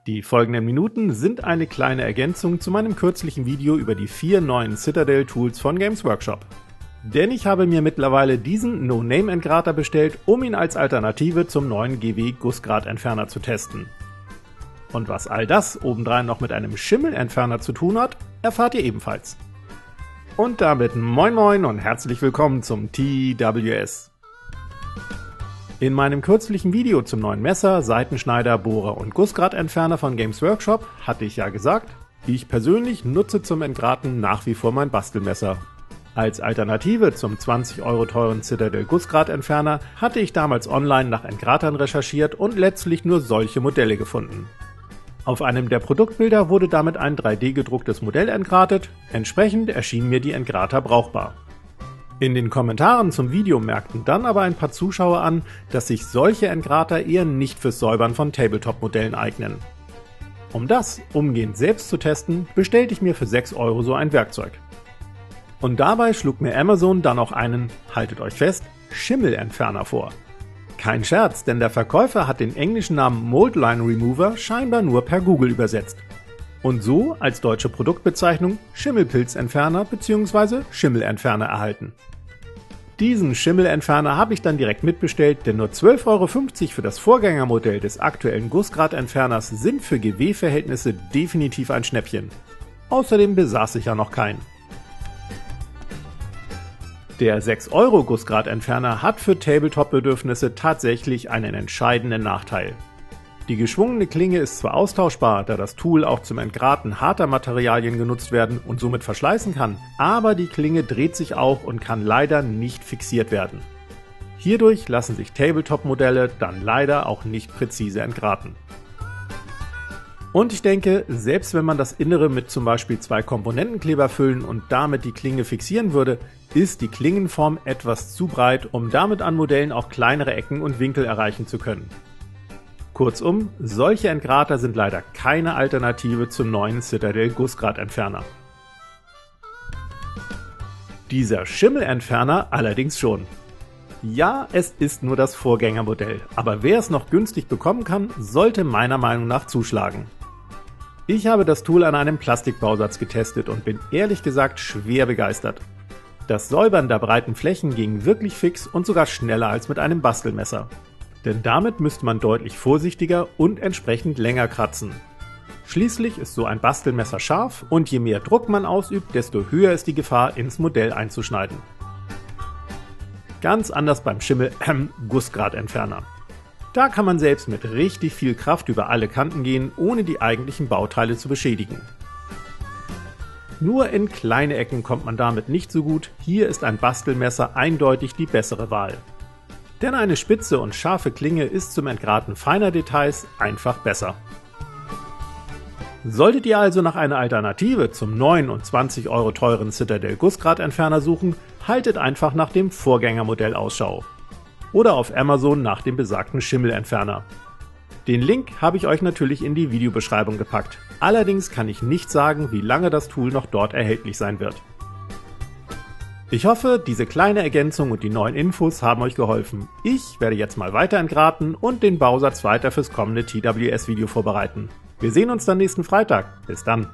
Die folgenden Minuten sind eine kleine Ergänzung zu meinem kürzlichen Video über die 4 neuen Citadel Tools von Games Workshop. Denn ich habe mir mittlerweile diesen No-Name-Entgrater bestellt, um ihn als Alternative zum neuen GW Gussgratentferner zu testen. Und was all das obendrein noch mit einem Schimmelentferner zu tun hat, erfahrt ihr ebenfalls. Und damit moin moin und herzlich willkommen zum TWS. In meinem kürzlichen Video zum neuen Messer, Seitenschneider, Bohrer und Gussgratentferner von Games Workshop hatte ich ja gesagt, ich persönlich nutze zum Entgraten nach wie vor mein Bastelmesser. Als Alternative zum 20 € teuren Citadel Gussgratentferner hatte ich damals online nach Entgratern recherchiert und letztlich nur solche Modelle gefunden. Auf einem der Produktbilder wurde damit ein 3D-gedrucktes Modell entgratet, entsprechend erschienen mir die Entgrater brauchbar. In den Kommentaren zum Video merkten dann aber ein paar Zuschauer an, dass sich solche Entgrater eher nicht fürs Säubern von Tabletop-Modellen eignen. Um das umgehend selbst zu testen, bestellte ich mir für 6 € so ein Werkzeug. Und dabei schlug mir Amazon dann auch einen, haltet euch fest, Schimmelentferner vor. Kein Scherz, denn der Verkäufer hat den englischen Namen Moldline Remover scheinbar nur per Google übersetzt. Und so als deutsche Produktbezeichnung Schimmelpilzentferner bzw. Schimmelentferner erhalten. Diesen Schimmelentferner habe ich dann direkt mitbestellt, denn nur 12,50 € für das Vorgängermodell des aktuellen Gussgratentferners sind für GW-Verhältnisse definitiv ein Schnäppchen. Außerdem besaß ich ja noch keinen. Der 6 € Gussgratentferner hat für Tabletop-Bedürfnisse tatsächlich einen entscheidenden Nachteil. Die geschwungene Klinge ist zwar austauschbar, da das Tool auch zum Entgraten harter Materialien genutzt werden und somit verschleißen kann, aber die Klinge dreht sich auch und kann leider nicht fixiert werden. Hierdurch lassen sich Tabletop-Modelle dann leider auch nicht präzise entgraten. Und ich denke, selbst wenn man das Innere mit zum Beispiel 2 Komponentenkleber füllen und damit die Klinge fixieren würde, ist die Klingenform etwas zu breit, um damit an Modellen auch kleinere Ecken und Winkel erreichen zu können. Kurzum, solche Entgrater sind leider keine Alternative zum neuen Citadel Gussgratentferner. Dieser Schimmelentferner allerdings schon. Ja, es ist nur das Vorgängermodell, aber wer es noch günstig bekommen kann, sollte meiner Meinung nach zuschlagen. Ich habe das Tool an einem Plastikbausatz getestet und bin ehrlich gesagt schwer begeistert. Das Säubern der breiten Flächen ging wirklich fix und sogar schneller als mit einem Bastelmesser. Denn damit müsste man deutlich vorsichtiger und entsprechend länger kratzen. Schließlich ist so ein Bastelmesser scharf und je mehr Druck man ausübt, desto höher ist die Gefahr, ins Modell einzuschneiden. Ganz anders beim Gussgratentferner. Da kann man selbst mit richtig viel Kraft über alle Kanten gehen, ohne die eigentlichen Bauteile zu beschädigen. Nur in kleine Ecken kommt man damit nicht so gut, hier ist ein Bastelmesser eindeutig die bessere Wahl. Denn eine spitze und scharfe Klinge ist zum Entgraten feiner Details einfach besser. Solltet ihr also nach einer Alternative zum neuen und 20 € teuren Citadel Gussgratentferner suchen, haltet einfach nach dem Vorgängermodell Ausschau. Oder auf Amazon nach dem besagten Schimmelentferner. Den Link habe ich euch natürlich in die Videobeschreibung gepackt. Allerdings kann ich nicht sagen, wie lange das Tool noch dort erhältlich sein wird. Ich hoffe, diese kleine Ergänzung und die neuen Infos haben euch geholfen. Ich werde jetzt mal weiter entgraten und den Bausatz weiter fürs kommende TWS-Video vorbereiten. Wir sehen uns dann nächsten Freitag. Bis dann!